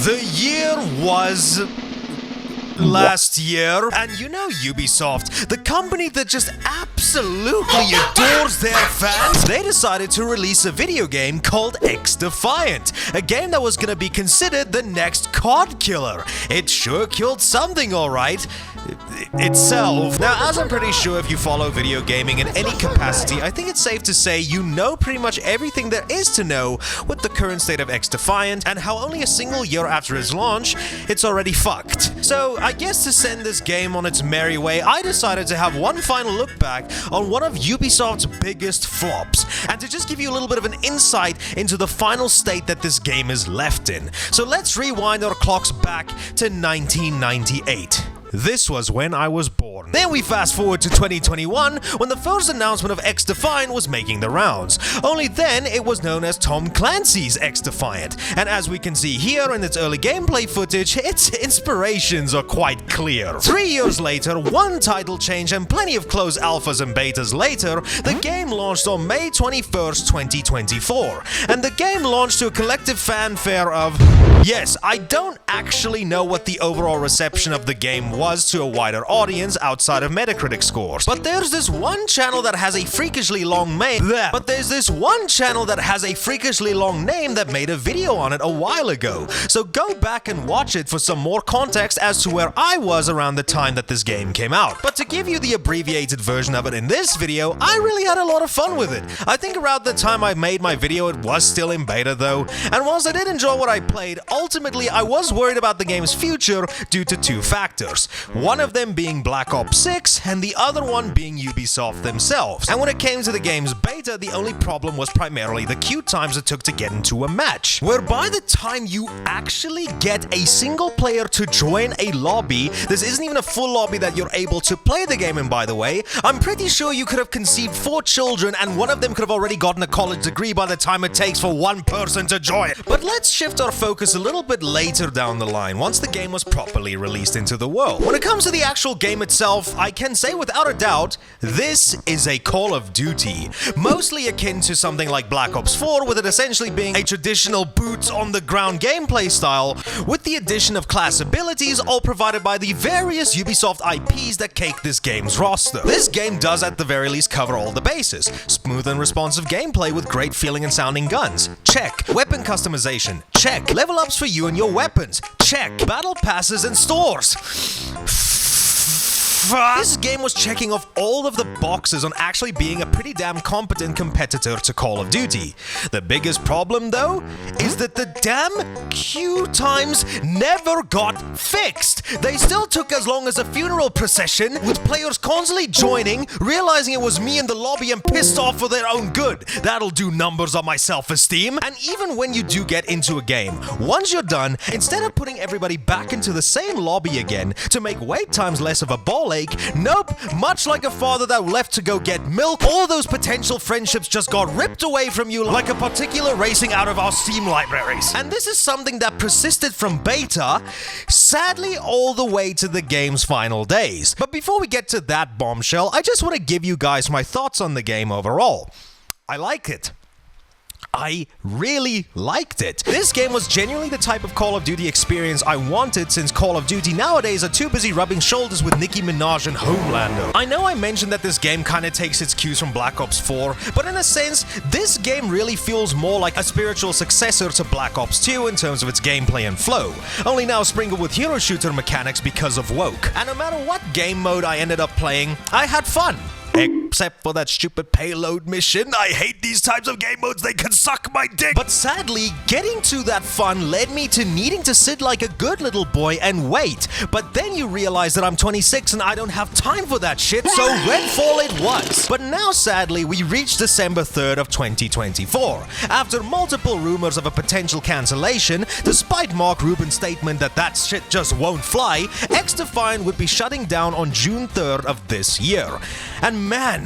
The year was last year, and you know Ubisoft, the company that just absolutely adores their fans, they decided to release a video game called XDefiant, a game that was gonna be considered the next COD killer. It sure killed something, alright. Itself. Now, as I'm pretty sure if you follow video gaming in any capacity, I think it's safe to say you know pretty much everything there is to know with the current state of XDefiant and how only a single year after its launch, it's already fucked. So, I guess to send this game on its merry way, I decided to have one final look back on one of Ubisoft's biggest flops, and to just give you a little bit of an insight into the final state that this game is left in. So let's rewind our clocks back to 1998. This was when I was born. Then we fast forward to 2021, when the first announcement of XDefiant was making the rounds. Only then, it was known as Tom Clancy's XDefiant. And as we can see here in its early gameplay footage, its inspirations are quite clear. 3 years later, one title change and plenty of closed alphas and betas later, the game launched on May 21st, 2024. And the game launched to a collective fanfare of... Yes, I don't actually know what the overall reception of the game was to a wider audience outside of Metacritic scores. But there's this one channel that has a freakishly long name that made a video on it a while ago. So go back and watch it for some more context as to where I was around the time that this game came out. But to give you the abbreviated version of it in this video, I really had a lot of fun with it. I think around the time I made my video it was still in beta though, and whilst I did enjoy what I played, ultimately I was worried about the game's future due to two factors. One of them being Black Ops 6 and the other one being Ubisoft themselves. And when it came to the game's beta, the only problem was primarily the queue times it took to get into a match, where by the time you actually get a single player to join a lobby, this isn't even a full lobby that you're able to play the game in, by the way, I'm pretty sure you could have conceived 4 children and one of them could have already gotten a college degree by the time it takes for one person to join. But let's shift our focus a little bit later down the line, once the game was properly released into the world. When it comes to the actual game itself, I can say without a doubt, this is a Call of Duty. Mostly akin to something like Black Ops 4, with it essentially being a traditional boots-on-the-ground gameplay style, with the addition of class abilities all provided by the various Ubisoft IPs that cake this game's roster. This game does at the very least cover all the bases. Smooth and responsive gameplay with great feeling and sounding guns. Check. Weapon customization. Check. Level ups for you and your weapons. Check. Battle passes and stores. This game was checking off all of the boxes on actually being a pretty damn competent competitor to Call of Duty. The biggest problem, though, is that the damn queue times never got fixed. They still took as long as a funeral procession, with players constantly joining, realizing it was me in the lobby and pissed off for their own good. That'll do numbers on my self-esteem. And even when you do get into a game, once you're done, instead of putting everybody back into the same lobby again to make wait times less of a ball ache, nope, much like a father that left to go get milk, all those potential friendships just got ripped away from you like a particular racing out of our Steam libraries. And this is something that persisted from beta, sadly all the way to the game's final days. But before we get to that bombshell, I just want to give you guys my thoughts on the game overall. I like it. I really liked it. This game was genuinely the type of Call of Duty experience I wanted, since Call of Duty nowadays are too busy rubbing shoulders with Nicki Minaj and Homelander. I know I mentioned that this game kinda takes its cues from Black Ops 4, but in a sense, this game really feels more like a spiritual successor to Black Ops 2 in terms of its gameplay and flow, only now sprinkled with hero shooter mechanics because of woke. And no matter what game mode I ended up playing, I had fun. Except for that stupid payload mission. I hate these types of game modes, they can suck my dick! But sadly, getting to that fun led me to needing to sit like a good little boy and wait. But then you realize that I'm 26 and I don't have time for that shit, so Redfall it was. But now sadly, we reached December 3rd of 2024. After multiple rumors of a potential cancellation, despite Mark Rubin's statement that that shit just won't fly, XDefiant would be shutting down on June 3rd of this year. And man,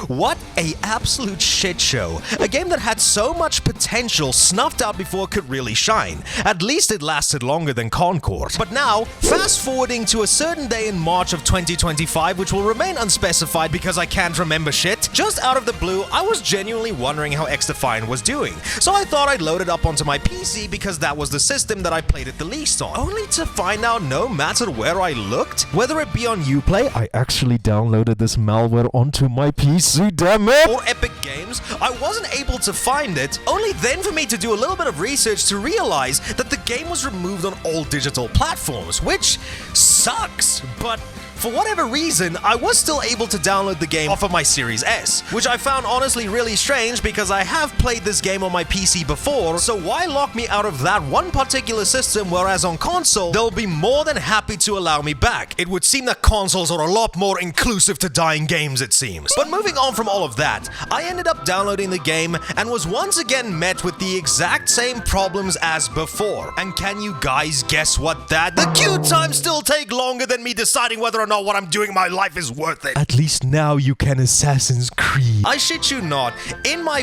what a absolute shit show. A game that had so much potential snuffed out before it could really shine. At least it lasted longer than Concord. But now, fast forwarding to a certain day in March of 2025, which will remain unspecified because I can't remember shit, just out of the blue, I was genuinely wondering how XDefiant was doing. So I thought I'd load it up onto my PC because that was the system that I played it the least on. Only to find out no matter where I looked, whether it be on Uplay, I actually downloaded this malware onto my PC, damn it! Or Epic Games, I wasn't able to find it, only then for me to do a little bit of research to realize that the game was removed on all digital platforms, which sucks, but for whatever reason, I was still able to download the game off of my Series S, which I found honestly really strange because I have played this game on my PC before, so why lock me out of that one particular system, whereas on console, they'll be more than happy to allow me back. It would seem that consoles are a lot more inclusive to dying games, it seems. But moving on from all of that, I ended up downloading the game and was once again met with the exact same problems as before. And can you guys guess what that? The queue times still take longer than me deciding whether or not what I'm doing in my life is worth it. At least now you can Assassin's Creed. I shit you not, in my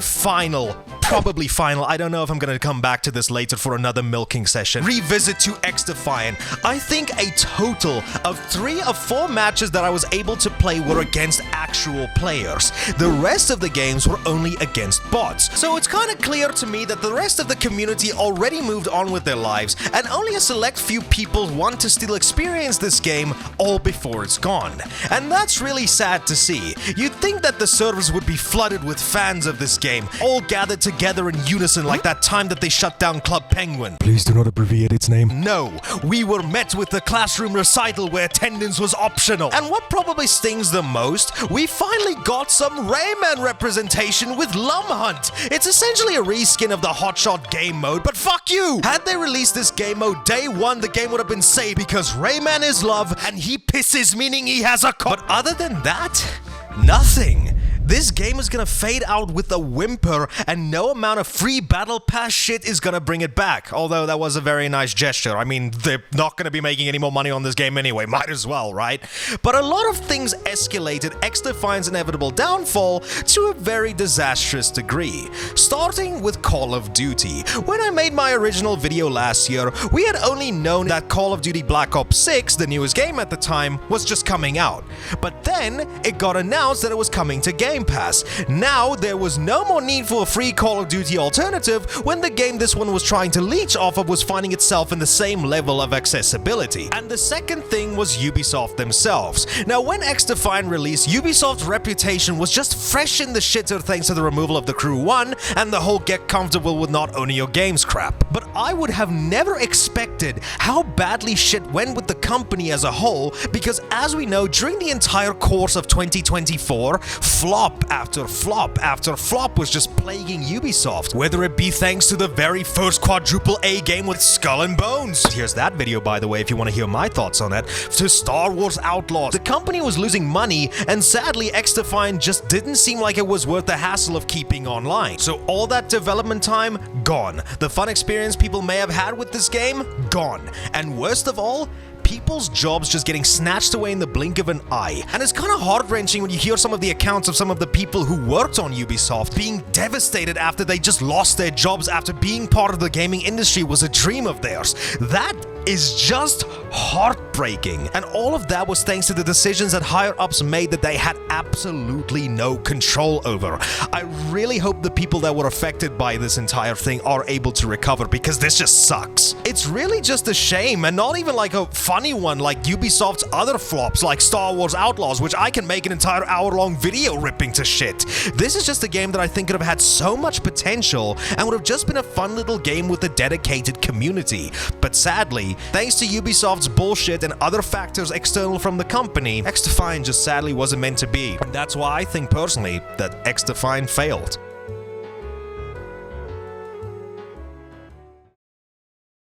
probably final, I don't know if I'm gonna come back to this later for another milking session, revisit to XDefiant, I think a total of 3 of 4 matches that I was able to play were against actual players. The rest of the games were only against bots. So it's kind of clear to me that the rest of the community already moved on with their lives, and only a select few people want to still experience this game all before it's gone. And that's really sad to see. You'd think that the servers would be flooded with fans of this game, all gathered together in unison like that time that they shut down Club Penguin. Please do not abbreviate its name. No, we were met with the classroom recital where attendance was optional. And what probably stings the most, we finally got some Rayman representation with Lum Hunt. It's essentially a reskin of the Hotshot game mode, but fuck you! Had they released this game mode day one, the game would have been saved because Rayman is love and he pisses, meaning he has a But other than that, nothing. This game is gonna fade out with a whimper, and no amount of free battle pass shit is gonna bring it back. Although that was a very nice gesture. I mean, they're not gonna be making any more money on this game anyway, might as well, right? But a lot of things escalated XDefiant's inevitable downfall to a very disastrous degree. Starting with Call of Duty. When I made my original video last year, we had only known that Call of Duty Black Ops 6, the newest game at the time, was just coming out. But then, it got announced that it was coming to Game Pass. Now, there was no more need for a free Call of Duty alternative when the game this one was trying to leech off of was finding itself in the same level of accessibility. And the second thing was Ubisoft themselves. Now, when XDefiant released, Ubisoft's reputation was just fresh in the shitter thanks to the removal of the Crew 1 and the whole get comfortable with not owning your games crap. But I would have never expected how badly shit went with the company as a whole, because as we know, during the entire course of 2024, flop after flop after flop was just plaguing Ubisoft, whether it be thanks to the very first quadruple A game with Skull and Bones. Here's that video, by the way, if you want to hear my thoughts on it. To Star Wars Outlaws. The company was losing money, and sadly, XDefiant just didn't seem like it was worth the hassle of keeping online. So all that development time, gone. The fun experience people may have had with this game, gone. And worst of all, people's jobs just getting snatched away in the blink of an eye. And it's kind of heart-wrenching when you hear some of the accounts of some of the people who worked on Ubisoft being devastated after they just lost their jobs after being part of the gaming industry was a dream of theirs. That is just heartbreaking. And all of that was thanks to the decisions that higher-ups made that they had absolutely no control over. I really hope the people that were affected by this entire thing are able to recover, because this just sucks. It's really just a shame, and not even like a funny one like Ubisoft's other flops like Star Wars Outlaws, which I can make an entire hour-long video ripping to shit. This is just a game that I think could have had so much potential and would have just been a fun little game with a dedicated community. But sadly, thanks to Ubisoft's bullshit and other factors external from the company, XDefiant just sadly wasn't meant to be. And that's why I think personally that XDefiant failed.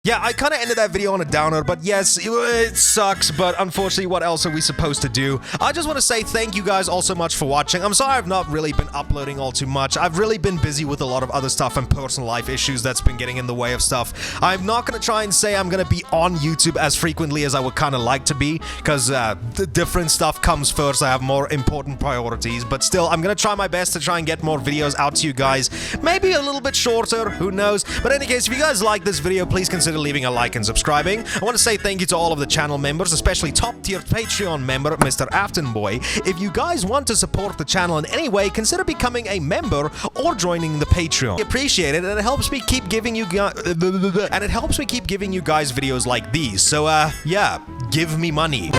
Yeah, I kind of ended that video on a downer, but yes, it sucks, but unfortunately, what else are we supposed to do? I just want to say thank you guys all so much for watching. I'm sorry I've not really been uploading all too much. I've really been busy with a lot of other stuff and personal life issues that's been getting in the way of stuff. I'm not going to try and say I'm going to be on YouTube as frequently as I would kind of like to be, because the different stuff comes first. I have more important priorities, but still, I'm going to try my best to try and get more videos out to you guys. Maybe a little bit shorter, who knows? But in any case, if you guys like this video, please consider leaving a like and subscribing. I want to say thank you to all of the channel members, especially top-tier Patreon member, Mr. Aftonboy. If you guys want to support the channel in any way, consider becoming a member or joining the Patreon. I appreciate it, and it helps me keep giving you guys videos like these. So, yeah, give me money.